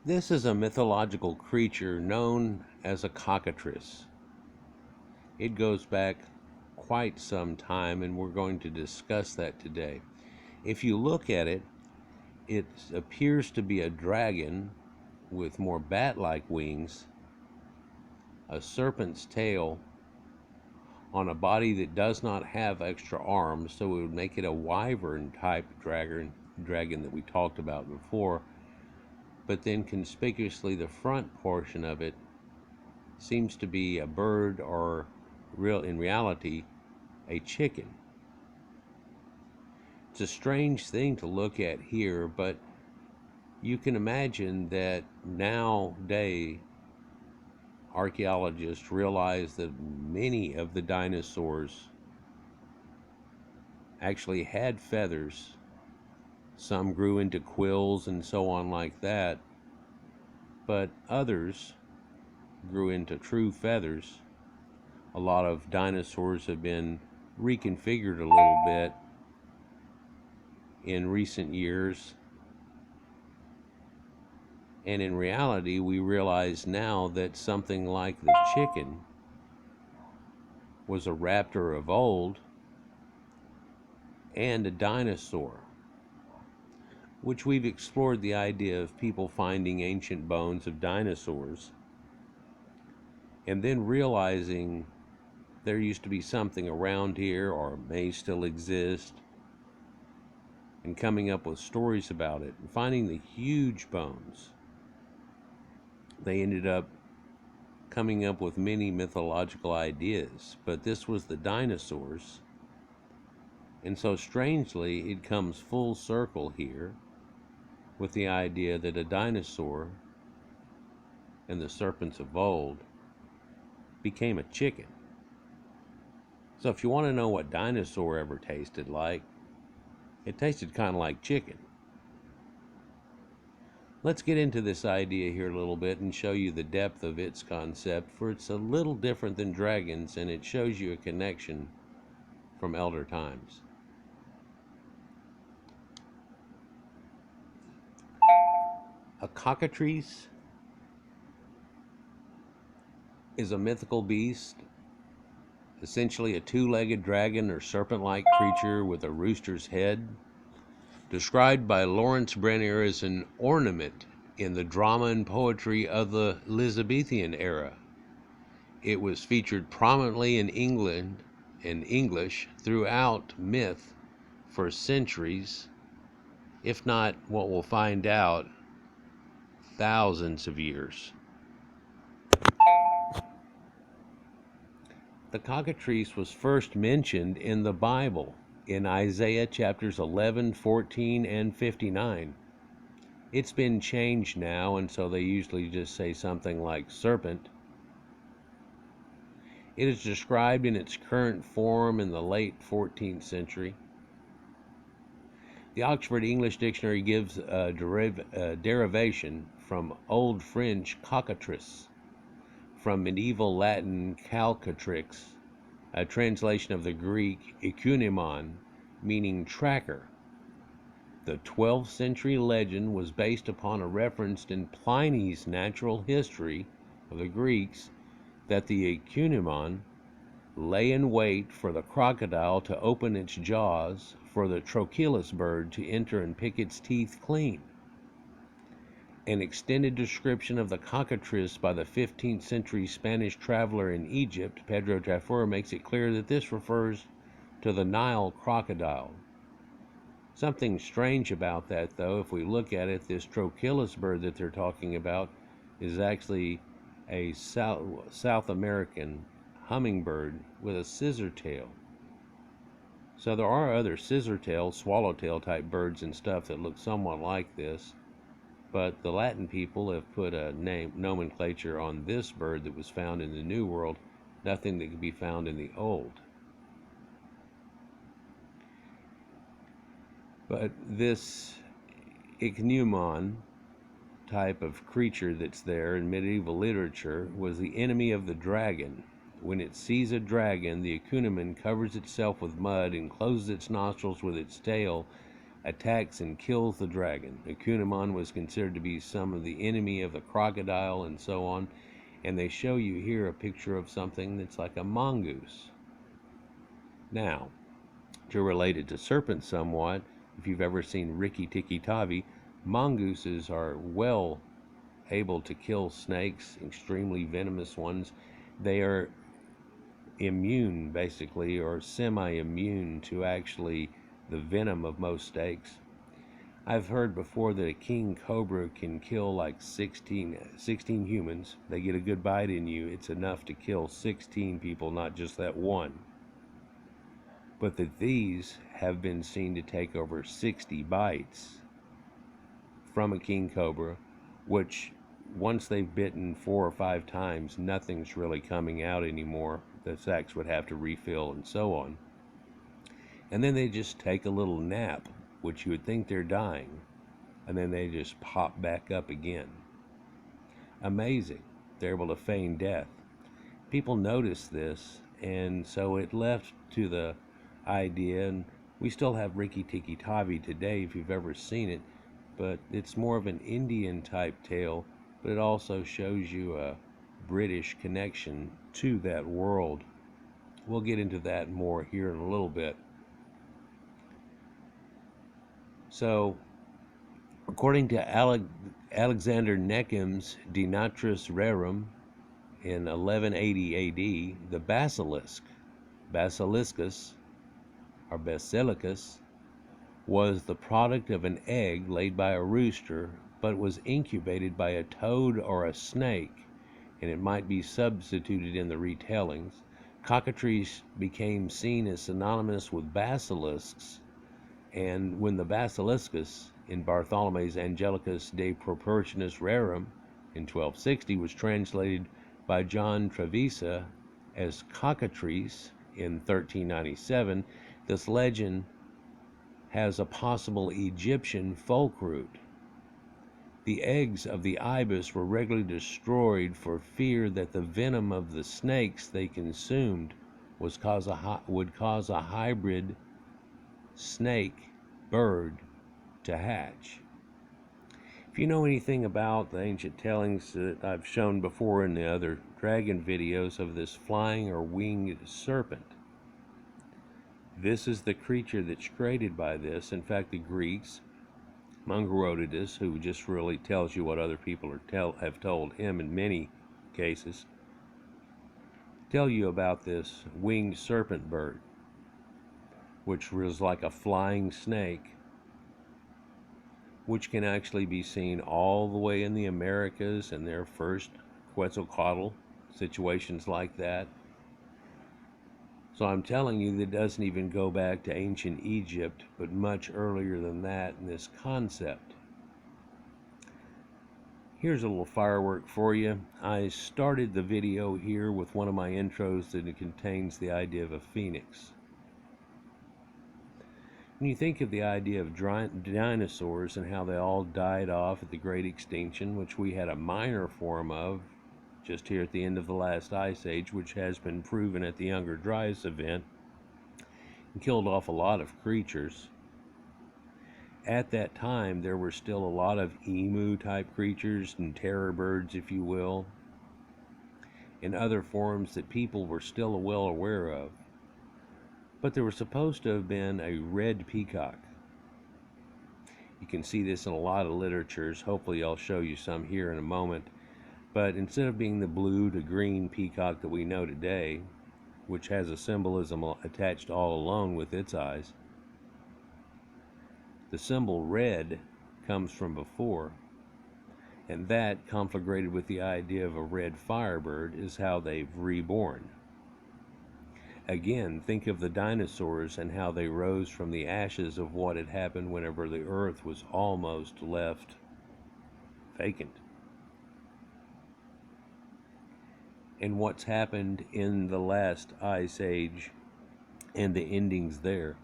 This is a mythological creature known as a cockatrice. It goes back quite some time, and we're going to discuss that today. If you look at it, it appears to be a dragon with more bat-like wings, a serpent's tail, on a body that does not have extra arms, so it would make it a wyvern type dragon that we talked about before. But then conspicuously the front portion of it seems to be a bird, or in reality a chicken. It's a strange thing to look at here, but you can imagine that nowadays archaeologists realize that many of the dinosaurs actually had feathers. Some grew into quills and so on like that, but others grew into true feathers. A lot of dinosaurs have been reconfigured a little bit in recent years. And in reality, we realize now that something like the chicken was a raptor of old and a dinosaur, which we've explored the idea of people finding ancient bones of dinosaurs and then realizing there used to be something around here, or may still exist, and coming up with stories about it and finding the huge bones. They ended up coming up with many mythological ideas, but this was the dinosaurs. And so strangely, it comes full circle here with the idea that a dinosaur and the serpents of old became a chicken. So if you want to know what dinosaur ever tasted like, it tasted kind of like chicken. Let's get into this idea here a little bit and show you the depth of its concept, for it's a little different than dragons, and it shows you a connection from elder times. A cockatrice is a mythical beast, essentially a two-legged dragon or serpent-like creature with a rooster's head, described by Lawrence Brenner as an ornament in the drama and poetry of the Elizabethan era. It was featured prominently in England and English throughout myth for centuries, if not, what we'll find out, thousands of years. The cockatrice was first mentioned in the Bible in Isaiah chapters 11, 14, and 59. It's been changed now, and so they usually just say something like serpent. It is described in its current form in the late 14th century. The Oxford English Dictionary gives a derivation from Old French cockatrice, from medieval Latin calcatrix, a translation of the Greek ekunemon, meaning tracker. The 12th century legend was based upon a reference in Pliny's Natural History of the Greeks that the ekunemon lay in wait for the crocodile to open its jaws for the trochilus bird to enter and pick its teeth clean. An extended description of the cockatrice by the 15th century Spanish traveler in Egypt, Pedro Tafur, makes it clear that this refers to the Nile crocodile. Something strange about that, though, if we look at it, this trochilus bird that they're talking about is actually a South American hummingbird with a scissor tail. So there are other scissor tail, swallowtail type birds and stuff that look somewhat like this. But the Latin people have put a nomenclature on this bird that was found in the New World, nothing that could be found in the Old. But this ichneumon type of creature that's there in medieval literature was the enemy of the dragon. When it sees a dragon, the ichneumon covers itself with mud and closes its nostrils with its tail, attacks and kills the dragon. The Cunimon was considered to be some of the enemy of the crocodile and so on. And they show you here a picture of something that's like a mongoose. Now, to relate it to serpents somewhat, if you've ever seen Rikki Tikki Tavi, mongooses are well able to kill snakes, extremely venomous ones. They are immune, basically, or semi-immune to actually the venom of most snakes. I've heard before that a king cobra can kill like 16 humans. They get a good bite in you, it's enough to kill 16 people, not just that one. But that these have been seen to take over 60 bites from a king cobra, which once they've bitten 4 or 5 times, nothing's really coming out anymore. The sacs would have to refill and so on. And then they just take a little nap, which you would think they're dying, and then they just pop back up again. Amazing. They're able to feign death. People noticed this, and so it left to the idea, and we still have Rikki Tikki Tavi today if you've ever seen it, but it's more of an Indian type tale, but it also shows you a British connection to that world. We'll get into that more here in a little bit. So, according to Alexander Nekem's De Natris Rerum in 1180 AD, the basiliscus, or basilicus, was the product of an egg laid by a rooster, but was incubated by a toad or a snake, and it might be substituted in the retellings. Cockatrice became seen as synonymous with basilisks, and when the basiliscus in Bartholomew's Angelicus de Proportionis Rerum in 1260 was translated by John Trevisa as Cockatrice in 1397, this legend has a possible Egyptian folk root. The eggs of the ibis were regularly destroyed for fear that the venom of the snakes they consumed would cause a hybrid snake bird to hatch. If you know anything about the ancient tellings that I've shown before in the other dragon videos of this flying or winged serpent, this is the creature that's created by this. In fact, the Greeks, among Herodotus, who just really tells you what other people have told him in many cases, tell you about this winged serpent bird, which was like a flying snake, which can actually be seen all the way in the Americas and their first Quetzalcoatl situations like that. So I'm telling you that it doesn't even go back to ancient Egypt, but much earlier than that in this concept. Here's a little firework for you. I started the video here with one of my intros that it contains the idea of a phoenix. When you think of the idea of dinosaurs and how they all died off at the Great Extinction, which we had a minor form of just here at the end of the last ice age, which has been proven at the Younger Dryas event, and killed off a lot of creatures. At that time, there were still a lot of emu-type creatures and terror birds, if you will, and other forms that people were still well aware of. But there was supposed to have been a red peacock. You can see this in a lot of literatures. Hopefully I'll show you some here in a moment. But instead of being the blue to green peacock that we know today, which has a symbolism attached all alone with its eyes, the symbol red comes from before, and that, conflagrated with the idea of a red firebird, is how they've reborn. Again, think of the dinosaurs and how they rose from the ashes of what had happened whenever the earth was almost left vacant. And what's happened in the last ice age and the endings there.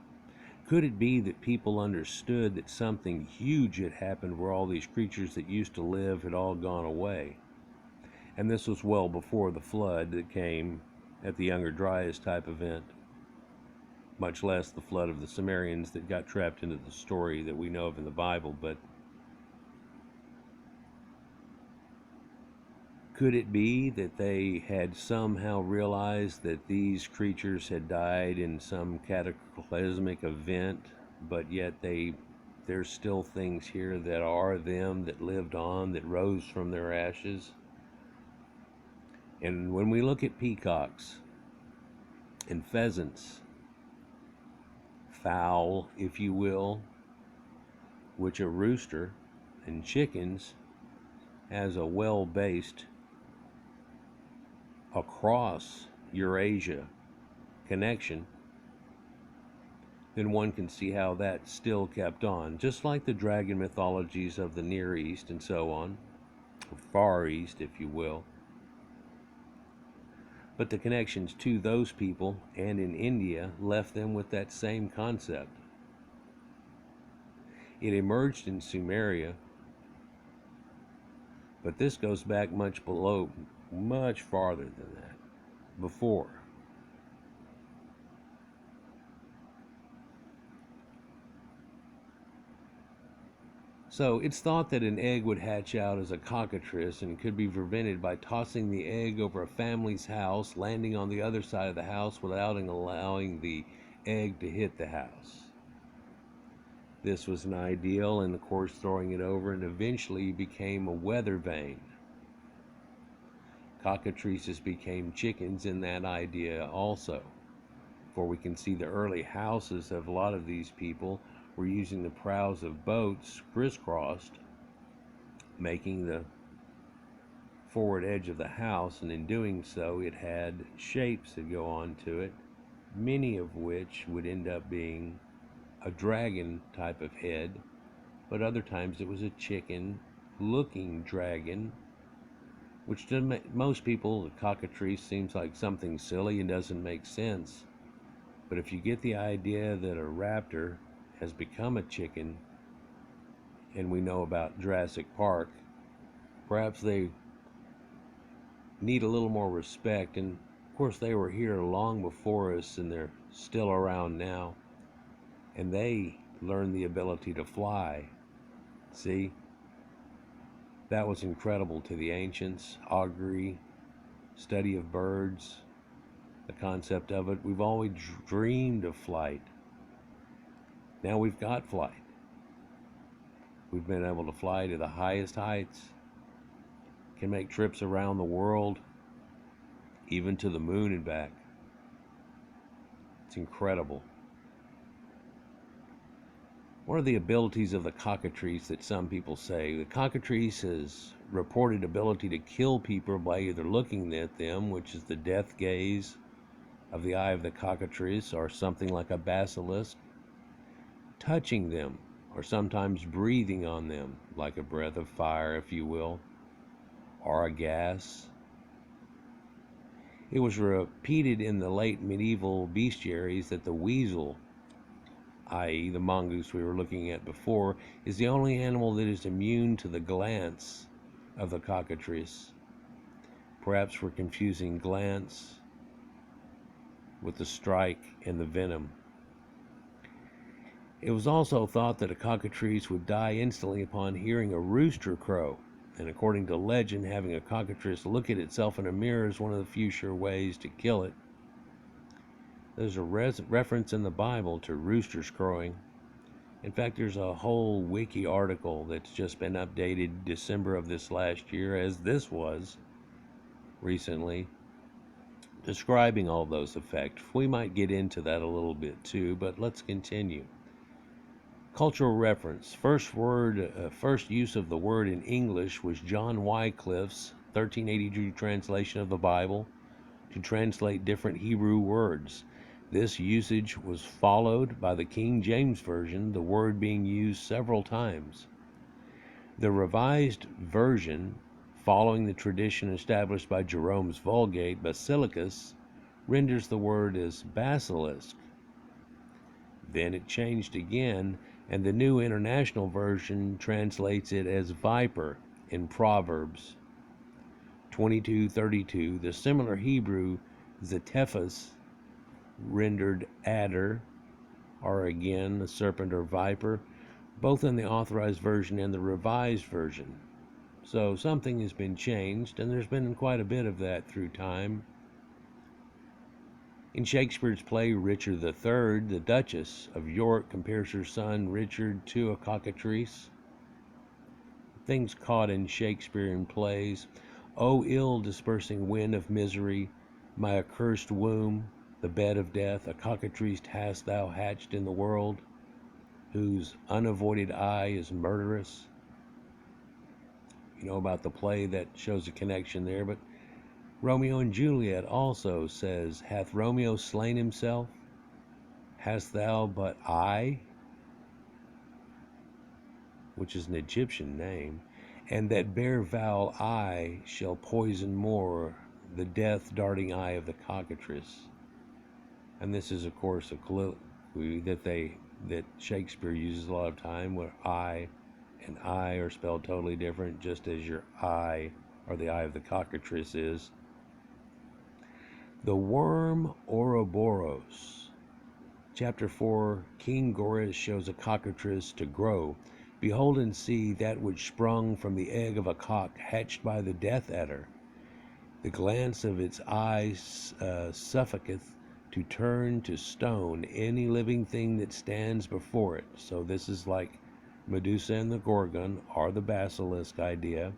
Could it be that people understood that something huge had happened where all these creatures that used to live had all gone away? And this was well before the flood that came at the Younger Dryas type event. much less the flood of the Sumerians that got trapped into the story that we know of in the Bible. But could it be that they had somehow realized that these creatures had died in some cataclysmic event, but yet there's still things here that are them, that lived on, that rose from their ashes? And when we look at peacocks and pheasants, fowl, if you will, which a rooster, and chickens has a well-based across Eurasia connection, then one can see how that still kept on, just like the dragon mythologies of the Near East and so on, or Far East, if you will. But the connections to those people and in India left them with that same concept. It emerged in Sumeria, but this goes back much farther than that, before. So it's thought that an egg would hatch out as a cockatrice and could be prevented by tossing the egg over a family's house, landing on the other side of the house without allowing the egg to hit the house. This was an ideal, and of course throwing it over, and eventually became a weather vane. Cockatrices became chickens in that idea also, for we can see the early houses of a lot of these people were using the prows of boats crisscrossed, making the forward edge of the house, and in doing so it had shapes that go on to it, many of which would end up being a dragon type of head, but other times it was a chicken looking dragon, which doesn't make, most people, the cockatrice seems like something silly and doesn't make sense. But if you get the idea that a raptor has become a chicken, and we know about Jurassic Park, perhaps they need a little more respect. And of course they were here long before us, and they're still around now, and they learned the ability to fly. See, that was incredible to the ancients. Augury, study of birds, the concept of it. We've always dreamed of flight. Now we've got flight. We've been able to fly to the highest heights, can make trips around the world, even to the moon and back. It's incredible. What are the abilities of the cockatrice that some people say? The cockatrice has reported ability to kill people by either looking at them, which is the death gaze of the eye of the cockatrice, or something like a basilisk, touching them, or sometimes breathing on them, like a breath of fire, if you will, or a gas. It was repeated in the late medieval bestiaries that the weasel, i.e. the mongoose we were looking at before, is the only animal that is immune to the glance of the cockatrice. Perhaps we're confusing glance with the strike and the venom. It was also thought that a cockatrice would die instantly upon hearing a rooster crow, and according to legend, having a cockatrice look at itself in a mirror is one of the few sure ways to kill it. There's a reference in the Bible to roosters crowing. In fact, there's a whole wiki article that's just been updated December of this last year, as this was recently, describing all those effects. We might get into that a little bit too, but let's continue. Cultural reference. First use of the word in English was John Wycliffe's 1382 translation of the Bible to translate different Hebrew words. This usage was followed by the King James Version, the word being used several times. The Revised Version, following the tradition established by Jerome's Vulgate, Basilicus, renders the word as basilisk. Then it changed again, and the New International Version translates it as viper in Proverbs 22:32. The similar Hebrew zetephus rendered adder, or again a serpent or viper, both in the authorized version and the revised version. So something has been changed, and there's been quite a bit of that through time. In Shakespeare's play Richard III, the Duchess of York compares her son Richard to a cockatrice. Things caught in Shakespearean plays: "O ill dispersing wind of misery, my accursed womb, the bed of death, a cockatrice hast thou hatched in the world, whose unavoided eye is murderous." You know about the play that shows a connection there, but Romeo and Juliet also says, "Hath Romeo slain himself? Hast thou but I," which is an Egyptian name, "and that bare foul eye shall poison more, the death-darting eye of the cockatrice." And this is, of course, a colloquy that Shakespeare uses a lot of time, where I and I are spelled totally different, just as your eye, or the eye of the cockatrice, is. The worm Ouroboros. Chapter 4, King Goris shows a cockatrice to grow. "Behold and see that which sprung from the egg of a cock hatched by the death adder. The glance of its eyes suffoceth to turn to stone any living thing that stands before it." So this is like Medusa and the Gorgon, or the basilisk idea.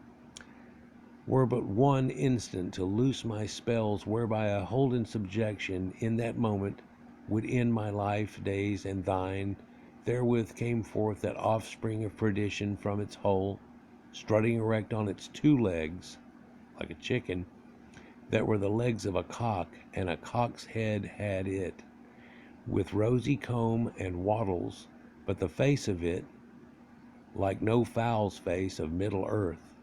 "Were but one instant to loose my spells, whereby I hold in subjection, in that moment would end my life days and thine. Therewith came forth that offspring of perdition from its hole, strutting erect on its 2 legs, like a chicken, that were the legs of a cock, and a cock's head had it, with rosy comb and wattles, but the face of it like no fowl's face of middle earth."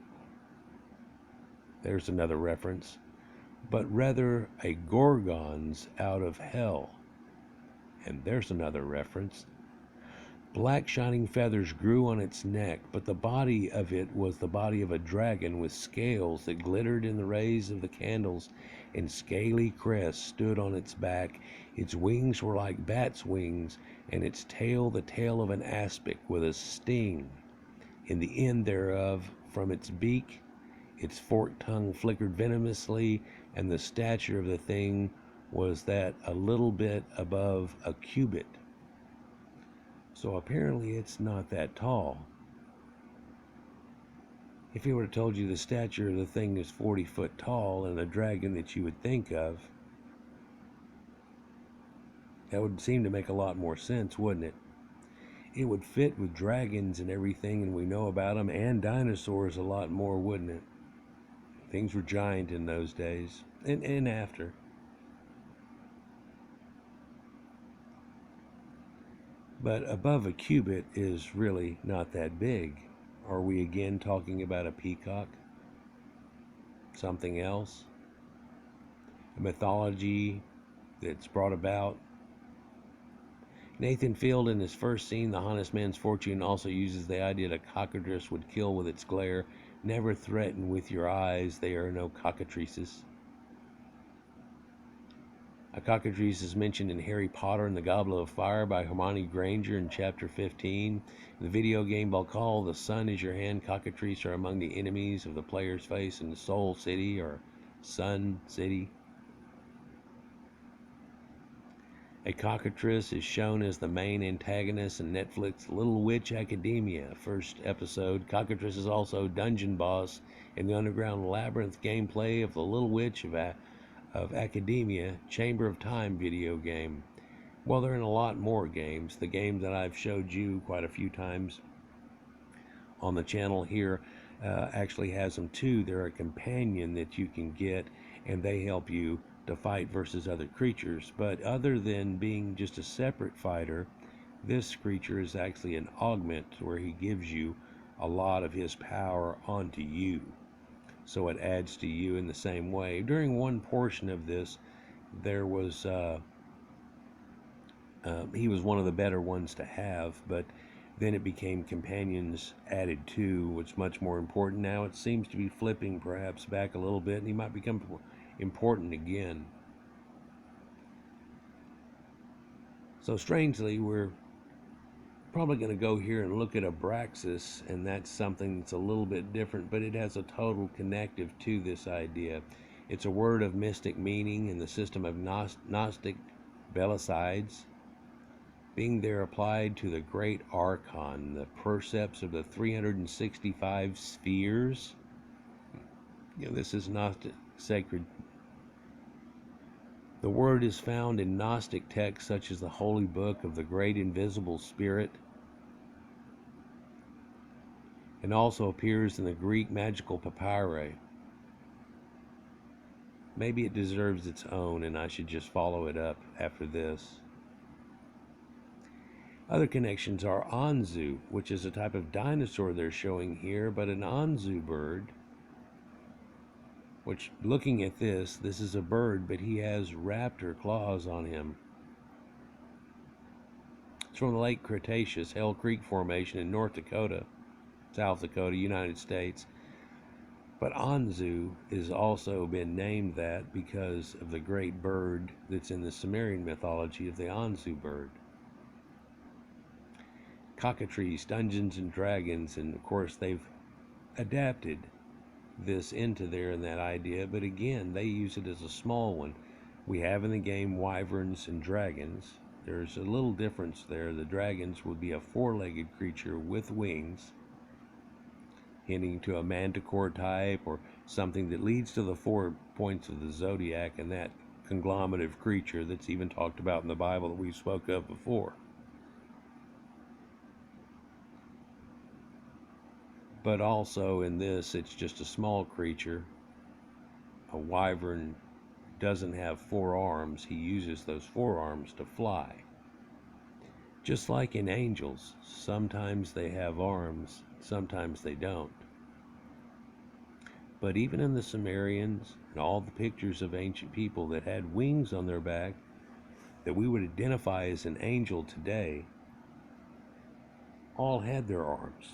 There's another reference. "But rather a gorgon's out of hell." And there's another reference. "Black shining feathers grew on its neck, but the body of it was the body of a dragon, with scales that glittered in the rays of the candles, and scaly crests stood on its back. Its wings were like bat's wings, and its tail the tail of an aspic, with a sting in the end thereof. From its beak its forked tongue flickered venomously, and the stature of the thing was that a little bit above a cubit." So apparently it's not that tall. If he would have told you the stature of the thing is 40 foot tall and the dragon that you would think of, that would seem to make a lot more sense, wouldn't it? It would fit with dragons and everything, and we know about them, and dinosaurs a lot more, wouldn't it? Things were giant in those days, and after. But above a cubit is really not that big. Are we again talking about a peacock? Something else? A mythology that's brought about? Nathan Field, in his first scene, The Honest Man's Fortune, also uses the idea that a cockatrice would kill with its glare. "Never threaten with your eyes, they are no cockatrices." A cockatrice is mentioned in Harry Potter and the Goblet of Fire by Hermione Granger in Chapter 15. In the video game Balkal, the sun is your hand. Cockatrice are among the enemies of the player's face in the Soul City, or Sun City. A cockatrice is shown as the main antagonist in Netflix' Little Witch Academia first episode. Cockatrice is also dungeon boss in the Underground Labyrinth gameplay of the Little Witch of Academia Chamber of Time video game. Well, they're in a lot more games. The game that I've showed you quite a few times on the channel here actually has them too. They're a companion that you can get, and they help you to fight versus other creatures. But other than being just a separate fighter, this creature is actually an augment, where he gives you a lot of his power onto you. So it adds to you in the same way. During one portion of this, there was he was one of the better ones to have, but then it became companions added to, which is much more important. Now it seems to be flipping perhaps back a little bit, and he might become important again. So strangely, we're probably going to go here and look at Abraxas, and that's something that's a little bit different, but it has a total connective to this idea. It's a word of mystic meaning in the system of Gnostic Belicides, being there applied to the great archon, the percepts of the 365 spheres. This is Gnostic sacred. The word is found in Gnostic texts such as the Holy Book of the Great Invisible Spirit, and also appears in the Greek magical papyri. Maybe it deserves its own, and I should just follow it up after this. Other connections are Anzu, which is a type of dinosaur they're showing here, but an Anzu bird, which, looking at this is a bird, but he has raptor claws on him. It's from the late Cretaceous, Hell Creek Formation in North Dakota, South Dakota, United States. But Anzu has also been named that because of the great bird that's in the Sumerian mythology of the Anzu bird. Cockatrice, Dungeons and Dragons, and of course they've adapted this into there in that idea, but again, they use it as a small one. We have in the game wyverns and dragons. There's a little difference there. The dragons would be a four-legged creature with wings, hinting to a manticore type or something that leads to the 4 points of the zodiac and that conglomerate creature that's even talked about in the Bible that we spoke of before. But also in this, it's just a small creature. A wyvern doesn't have 4 arms. He uses those 4 arms to fly. Just like in angels, sometimes they have arms, sometimes they don't. But even in the Sumerians and all the pictures of ancient people that had wings on their back that we would identify as an angel today, all had their arms.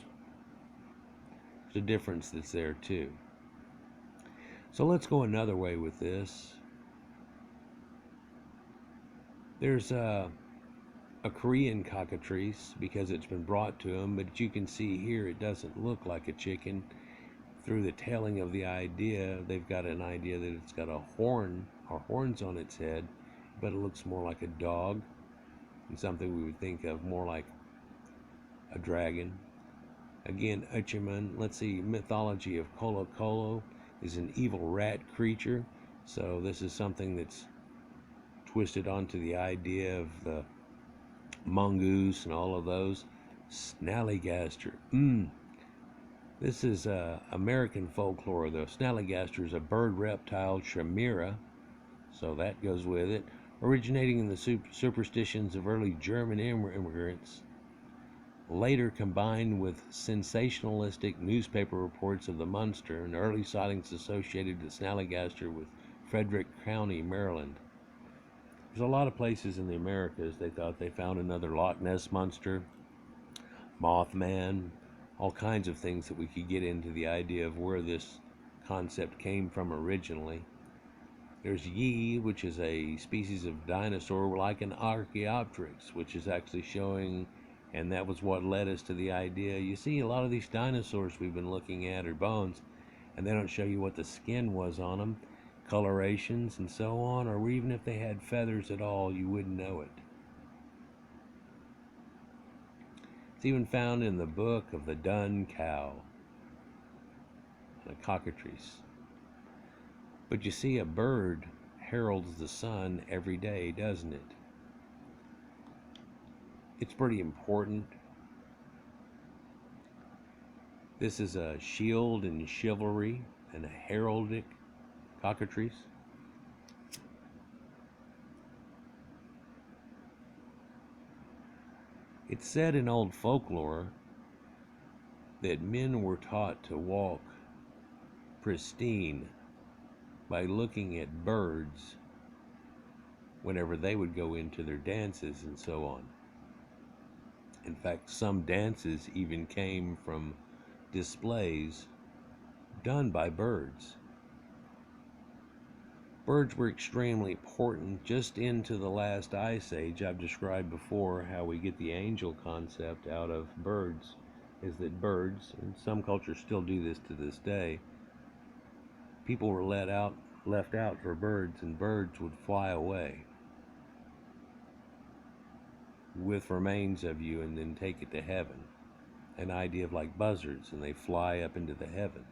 There's a difference that's there too. So let's go another way with this. There's a Korean cockatrice because it's been brought to them, but you can see here it doesn't look like a chicken. Through the telling of the idea, they've got an idea that it's got a horn or horns on its head, but it looks more like a dog and something we would think of more like a dragon. Again, Uchiman, let's see, mythology of Colo Colo is an evil rat creature, so this is something that's twisted onto the idea of the mongoose and all of those. Snallygaster. This is American folklore, though. Snallygaster is a bird reptile chimera, so that goes with it. Originating in the superstitions of early German immigrants, later combined with sensationalistic newspaper reports of the monster and early sightings associated the Snallygaster with Frederick County, Maryland. There's a lot of places in the Americas they thought they found another Loch Ness monster, Mothman, all kinds of things that we could get into the idea of where this concept came from originally. There's Yi, which is a species of dinosaur like an Archaeopteryx, which is actually showing, and that was what led us to the idea. You see, a lot of these dinosaurs we've been looking at are bones, and they don't show you what the skin was on them, colorations and so on, or even if they had feathers at all, you wouldn't know it. It's even found in the book of the dun cow, the cockatrice. But you see, a bird heralds the sun every day, doesn't it? It's pretty important. This is a shield in chivalry and a heraldic cockatrice. It's said in old folklore that men were taught to walk pristine by looking at birds whenever they would go into their dances and so on. In fact, some dances even came from displays done by birds. Birds were extremely important just into the last ice age. I've described before how we get the angel concept out of birds, is that birds, and some cultures still do this to this day, people were left out for birds, and birds would fly away with remains of you and then take it to heaven. An idea of like buzzards, and they fly up into the heavens.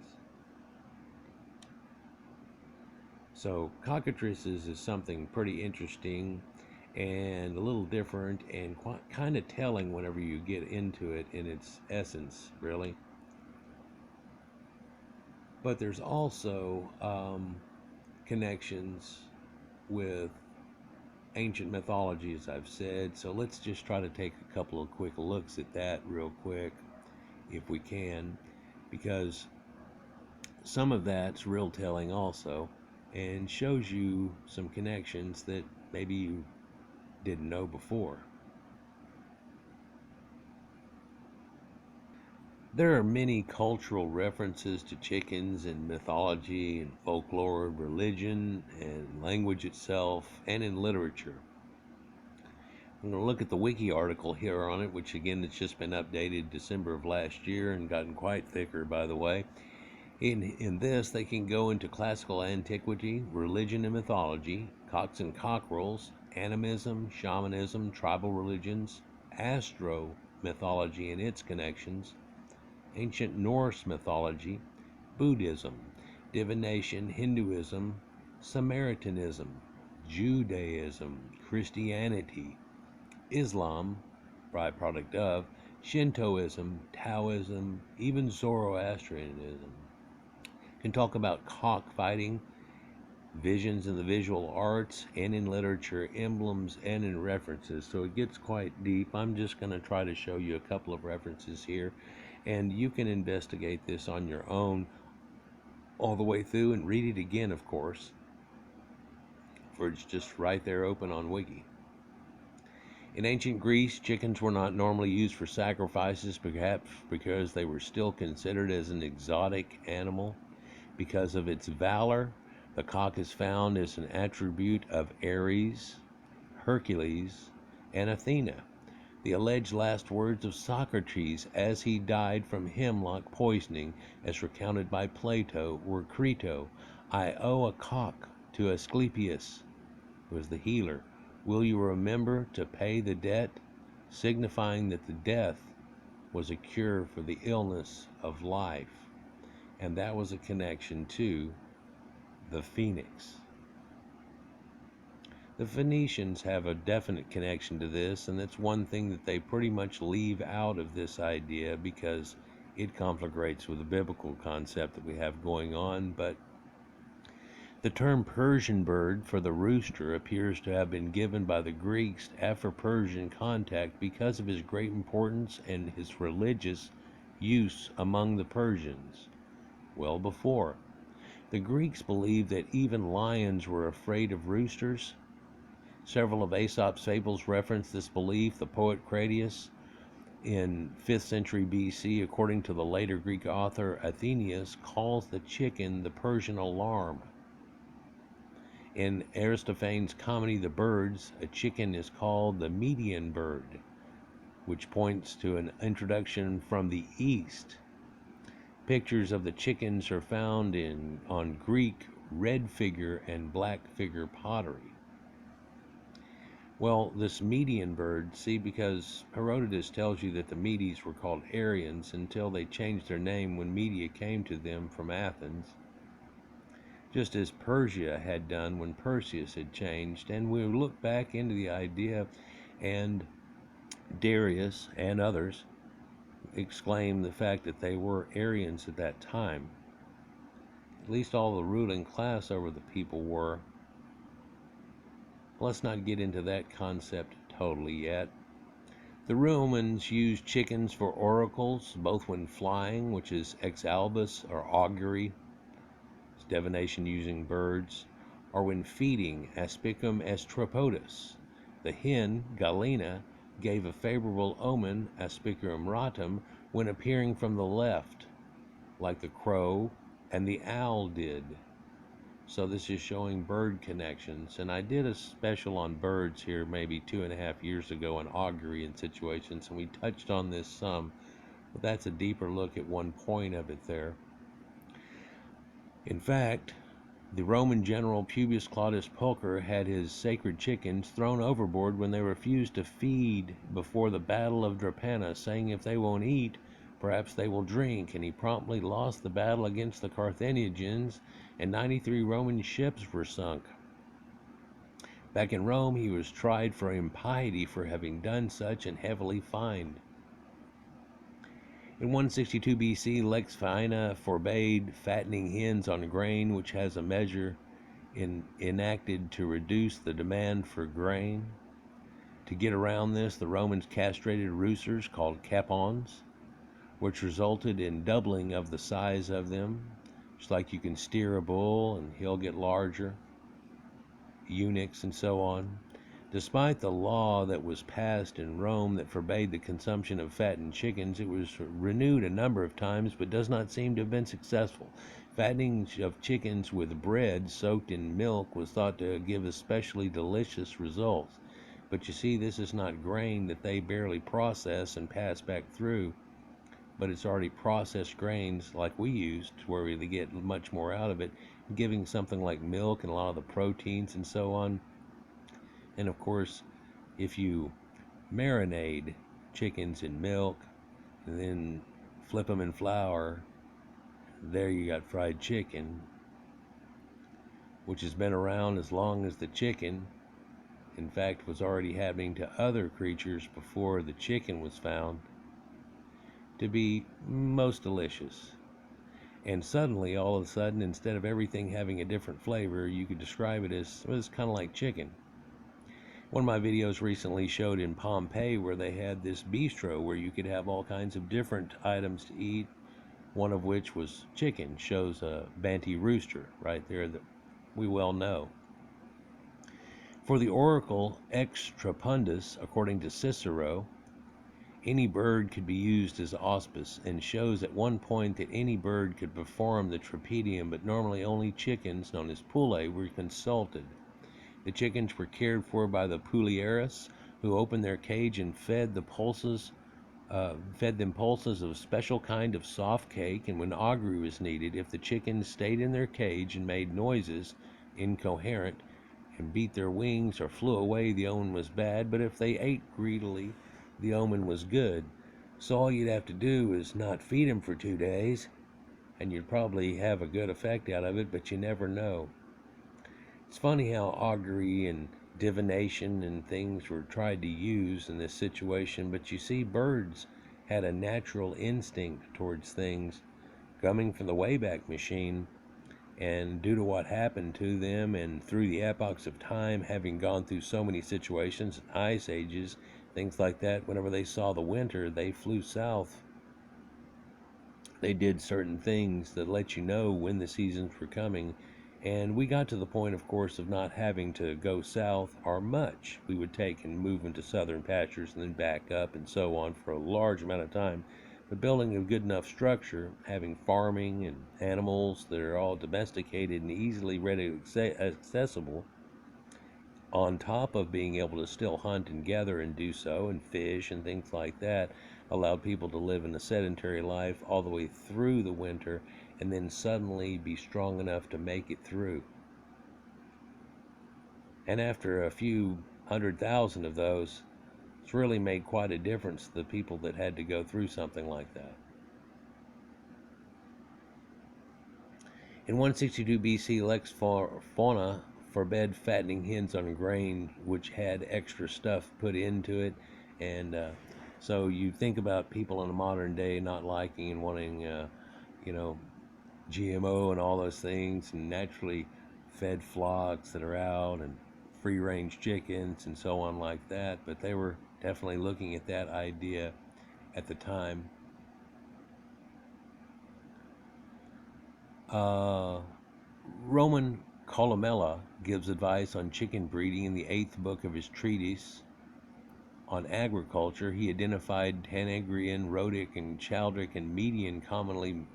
So cockatrices is something pretty interesting and a little different and kind of telling whenever you get into it in its essence, really. But there's also connections with ancient mythology, as I've said. So let's just try to take a couple of quick looks at that real quick, if we can, because some of that's real telling also, and shows you some connections that maybe you didn't know before. There are many cultural references to chickens in mythology and folklore, religion, and language itself, and in literature. I'm going to look at the wiki article here on it, which again, it's just been updated December of last year and gotten quite thicker, by the way. In this, they can go into classical antiquity, religion and mythology, cocks and cockerels, animism, shamanism, tribal religions, astro mythology and its connections, ancient Norse mythology, Buddhism, divination, Hinduism, Samaritanism, Judaism, Christianity, Islam, byproduct of, Shintoism, Taoism, even Zoroastrianism. Can talk about cockfighting, visions in the visual arts and in literature, emblems and in references. So it gets quite deep. I'm just going to try to show you a couple of references here, and you can investigate this on your own all the way through and read it again, of course, for it's just right there open on Wiki. In ancient Greece, chickens were not normally used for sacrifices, perhaps because they were still considered as an exotic animal. Because of its valor, the cock is found as an attribute of Ares, Hercules, and Athena. The alleged last words of Cockatrice as he died from hemlock poisoning, as recounted by Plato, were Crito, I owe a cock to Asclepius, who was the healer. Will you remember to pay the debt? Signifying that the death was a cure for the illness of life. And that was a connection to the phoenix. The Phoenicians have a definite connection to this, and that's one thing that they pretty much leave out of this idea because it conflagrates with the biblical concept that we have going on. But the term Persian bird for the rooster appears to have been given by the Greeks after Persian contact because of his great importance and his religious use among the Persians. Well before. The Greeks believed that even lions were afraid of roosters. Several of Aesop's fables reference this belief. The poet Cratias in 5th century BC, according to the later Greek author Athenaeus, calls the chicken the Persian alarm. In Aristophanes' comedy The Birds, a chicken is called the Median bird, which points to an introduction from the East. Pictures of the chickens are found on Greek red figure and black figure pottery. Well, this Median bird, see, because Herodotus tells you that the Medes were called Aryans until they changed their name when Media came to them from Athens, just as Persia had done when Perseus had changed. And we look back into the idea, and Darius and others exclaim the fact that they were Aryans at that time. At least all the ruling class over the people were. Let's not get into that concept totally yet. The Romans used chickens for oracles, both when flying, which is ex albis or augury, it's divination using birds, or when feeding, aspicum est tropodus. The hen, Galena, gave a favorable omen, aspicum ratum, when appearing from the left, like the crow and the owl did. So this is showing bird connections, and I did a special on birds here maybe 2.5 years ago on augury and situations, and we touched on this some, but that's a deeper look at one point of it there. In fact, the Roman general Publius Claudius Pulcher had his sacred chickens thrown overboard when they refused to feed before the Battle of Drepana, saying if they won't eat, perhaps they will drink, and he promptly lost the battle against the Carthaginians, and 93 Roman ships were sunk. Back in Rome, he was tried for impiety for having done such and heavily fined. In 162 BC, Lex Faina forbade fattening hens on grain, which has a measure enacted to reduce the demand for grain. To get around this, the Romans castrated roosters called capons, which resulted in doubling of the size of them. Just like you can steer a bull and he'll get larger, eunuchs and so on. Despite the law that was passed in Rome that forbade the consumption of fattened chickens, it was renewed a number of times but does not seem to have been successful. Fattening of chickens with bread soaked in milk was thought to give especially delicious results. But you see, this is not grain that they barely process and pass back through, but it's already processed grains like we used, where we get much more out of it, giving something like milk and a lot of the proteins and so on. And of course, if you marinate chickens in milk and then flip them in flour, there you got fried chicken, which has been around as long as the chicken. In fact, was already happening to other creatures before the chicken was found to be most delicious. And suddenly, all of a sudden, instead of everything having a different flavor, you could describe it as, well, it's kind of like chicken. One of my videos recently showed in Pompeii where they had this bistro where you could have all kinds of different items to eat, one of which was chicken. Shows a Banty rooster right there that we well know. For the oracle ex Trapundus, according to Cicero, any bird could be used as auspice, and shows at one point that any bird could perform the trapedium, but normally only chickens, known as pullae, were consulted. The chickens were cared for by the pulieris, who opened their cage and fed them pulses of special kind of soft cake. And when augury was needed, if the chickens stayed in their cage and made noises incoherent and beat their wings or flew away, the omen was bad. But if they ate greedily, the omen was good. So all you'd have to do is not feed them for 2 days, and you'd probably have a good effect out of it, but you never know. It's funny how augury and divination and things were tried to use in this situation, but you see, birds had a natural instinct towards things coming from the Wayback Machine, and due to what happened to them and through the epochs of time, having gone through so many situations, ice ages, things like that, whenever they saw the winter, they flew south. They did certain things that let you know when the seasons were coming. And we got to the point, of course, of not having to go south or much. We would take and move into southern pastures and then back up and so on for a large amount of time. But building a good enough structure, having farming and animals that are all domesticated and easily ready accessible, on top of being able to still hunt and gather and do so and fish and things like that, allowed people to live in a sedentary life all the way through the winter and then suddenly be strong enough to make it through. And after a few 100,000 of those, it's really made quite a difference to the people that had to go through something like that. In 162 BC, Lex Fauna forbade fattening hens on grain which had extra stuff put into it. And so you think about people in the modern day not liking and wanting, GMO and all those things, and naturally fed flocks that are out and free range chickens and so on like that. But they were definitely looking at that idea at the time. Roman Columella gives advice on chicken breeding in the 8th book of his treatise on agriculture. He identified Tanagrian, Rhodic, and Chaldric and Median commonly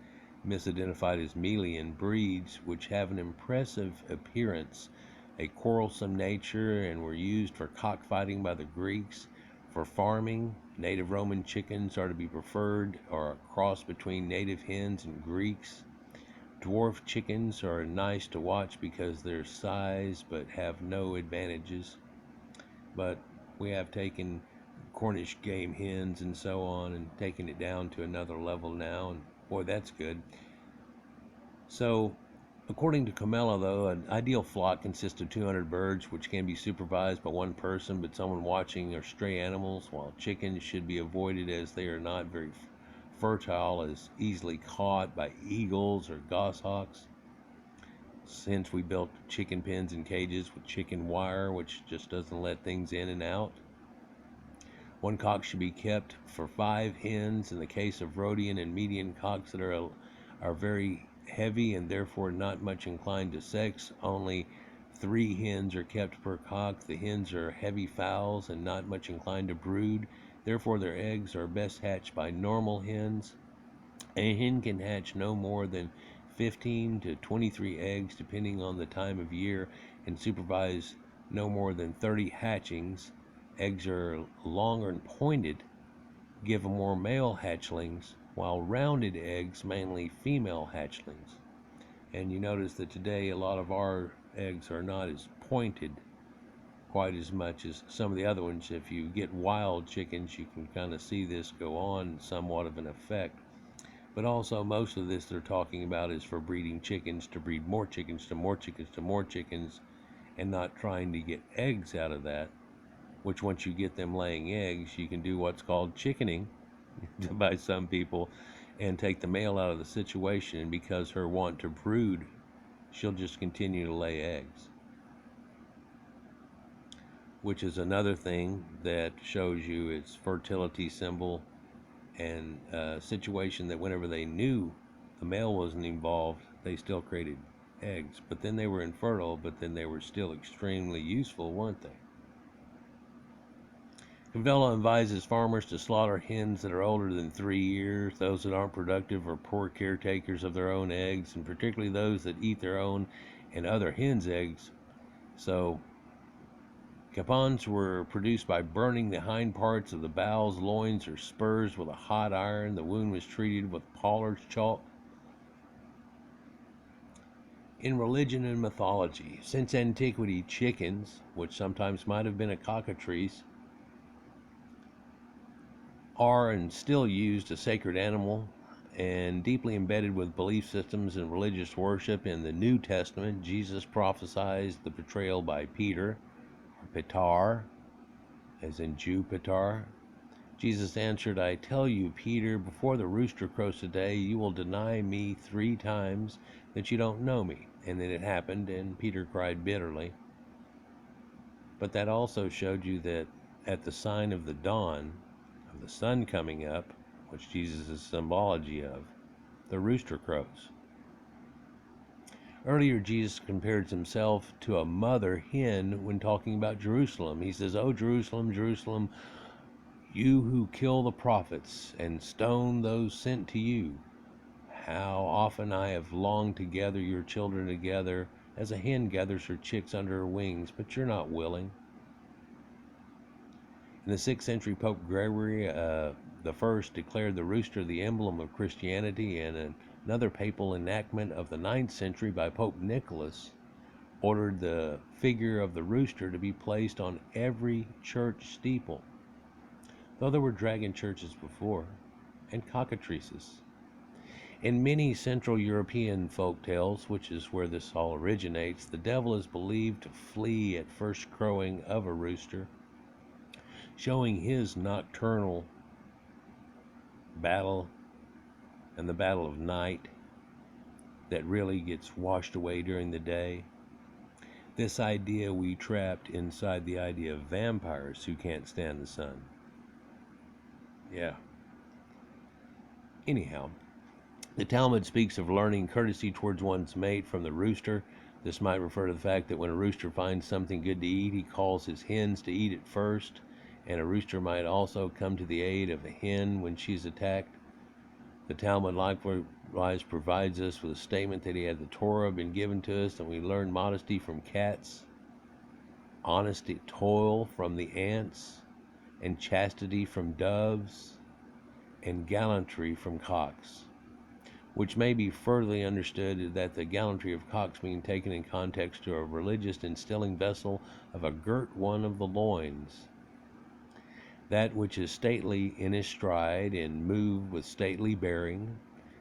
misidentified as Melian breeds, which have an impressive appearance, a quarrelsome nature, and were used for cockfighting by the Greeks. For farming, native Roman chickens are to be preferred, or a cross between native hens and Greeks. Dwarf chickens are nice to watch because their size but have no advantages. But we have taken Cornish game hens and so on and taken it down to another level now, and boy, that's good. So, according to Camella, though, an ideal flock consists of 200 birds, which can be supervised by one person, but someone watching are stray animals, while chickens should be avoided as they are not very fertile, as easily caught by eagles or goshawks. Since we built chicken pens and cages with chicken wire, which just doesn't let things in and out. One cock should be kept for 5 hens. In the case of Rhodian and median cocks that are very heavy and therefore not much inclined to sex, only 3 hens are kept per cock. The hens are heavy fowls and not much inclined to brood, therefore their eggs are best hatched by normal hens. A hen can hatch no more than 15 to 23 eggs depending on the time of year, and supervise no more than 30 hatchings. Eggs are longer and pointed, give more male hatchlings, while rounded eggs mainly female hatchlings. And you notice that today a lot of our eggs are not as pointed quite as much as some of the other ones. If you get wild chickens, you can kind of see this go on, somewhat of an effect. But also most of this they're talking about is for breeding chickens to breed more chickens to more chickens to more chickens, and not trying to get eggs out of that, which once you get them laying eggs, you can do what's called chickening by some people and take the male out of the situation, and because her want to brood, she'll just continue to lay eggs. Which is another thing that shows you its fertility symbol, and a situation that whenever they knew the male wasn't involved, they still created eggs. But then they were infertile, but then they were still extremely useful, weren't they? Cavella advises farmers to slaughter hens that are older than 3 years, those that aren't productive or poor caretakers of their own eggs, and particularly those that eat their own and other hens' eggs. So, capons were produced by burning the hind parts of the bowels, loins, or spurs with a hot iron. The wound was treated with Pollard's chalk. In religion and mythology, since antiquity, chickens, which sometimes might have been a cockatrice, are and still used a sacred animal, and deeply embedded with belief systems and religious worship. In the New Testament, Jesus prophesied the betrayal by Peter, or Petar, as in Jew Petar. Jesus answered, I tell you, Peter, before the rooster crows today, you will deny me 3 times that you don't know me. And then it happened, and Peter cried bitterly. But that also showed you that at the sign of the dawn, of the sun coming up, which Jesus is symbology of, the rooster crows. Earlier, Jesus compares himself to a mother hen when talking about Jerusalem. He says, O Jerusalem, Jerusalem, you who kill the prophets and stone those sent to you, how often I have longed to gather your children together as a hen gathers her chicks under her wings, but you're not willing. In the 6th century, Pope Gregory the First declared the rooster the emblem of Christianity, and another papal enactment of the 9th century by Pope Nicholas ordered the figure of the rooster to be placed on every church steeple, though there were dragon churches before, and cockatrices. In many Central European folk tales, which is where this all originates, the devil is believed to flee at first crowing of a rooster, showing his nocturnal battle and the battle of night that really gets washed away during the day. This idea we trapped inside the idea of vampires who can't stand the sun. Yeah. Anyhow, the Talmud speaks of learning courtesy towards one's mate from the rooster. This might refer to the fact that when a rooster finds something good to eat, he calls his hens to eat it first, and a rooster might also come to the aid of a hen when she's attacked. The Talmud likewise provides us with a statement that he had the Torah been given to us, and we learn modesty from cats, honesty, toil from the ants, and chastity from doves, and gallantry from cocks, which may be further understood that the gallantry of cocks being taken in context to a religious instilling vessel of a girt one of the loins, that which is stately in his stride and moved with stately bearing.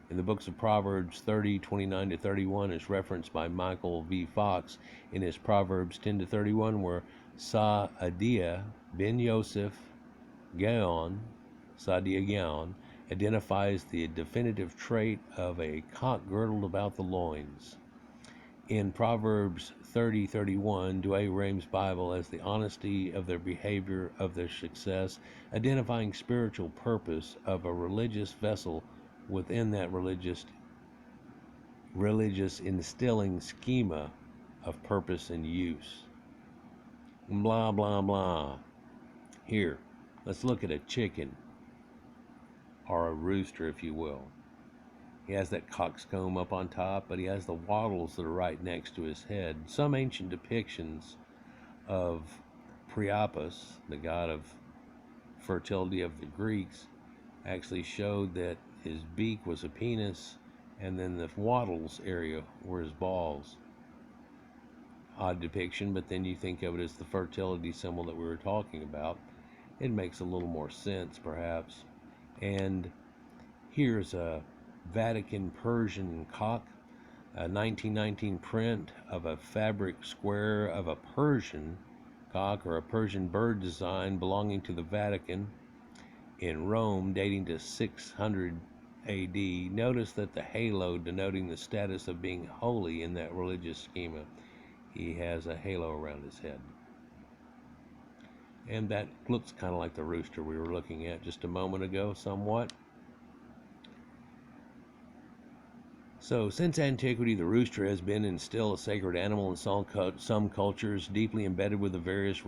In the books of Proverbs 30:29-31 is referenced by Michael V. Fox in his Proverbs 10-31, where Sa'adia ben Yosef Gaon, Sa'adia Gaon, identifies the definitive trait of a cock girdled about the loins. In Proverbs 30:31, Douay Rheims Bible as the honesty of their behavior, of their success, identifying spiritual purpose of a religious vessel within that religious instilling schema of purpose and use. Blah, blah, blah. Here, let's look at a chicken, or a rooster, if you will. He has that coxcomb up on top, but he has the wattles that are right next to his head. Some ancient depictions of Priapus, the god of fertility of the Greeks, actually showed that his beak was a penis, and then the wattles area were his balls. Odd depiction, but then you think of it as the fertility symbol that we were talking about. It makes a little more sense, perhaps. And here's a Vatican Persian cock, a 1919 print of a fabric square of a Persian cock or a Persian bird design belonging to the Vatican in Rome, dating to 600 AD. Notice that the halo denoting the status of being holy in that religious schema. He has a halo around his head. And that looks kind of like the rooster we were looking at just a moment ago, somewhat. So, since antiquity, the rooster has been and still a sacred animal in some cultures, deeply embedded with the various